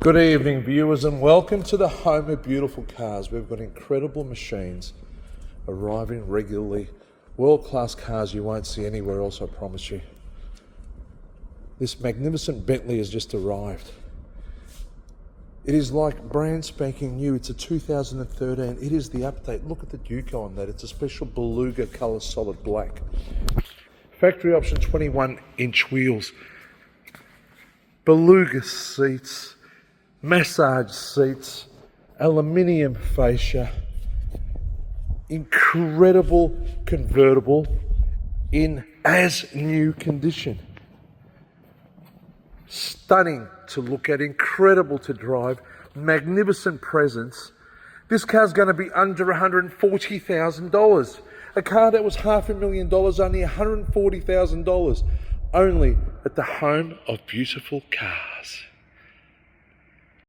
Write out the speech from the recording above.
Good evening, viewers, and welcome to the home of beautiful cars. We've got incredible machines arriving regularly, world-class cars you won't see anywhere else, I promise you. This magnificent Bentley has just arrived. It is like brand spanking new. It's a 2013. It is the update. Look at the DUCO on that. It's a special Beluga colour, solid black. Factory option 21-inch wheels. Beluga seats, massage seats, ALUMINIUM fascia, incredible convertible in as new condition. Stunning to look at, incredible to drive, magnificent presence. This car's going to be under $140,000. A car that was $500,000, only $140,000. Only at the home of beautiful cars.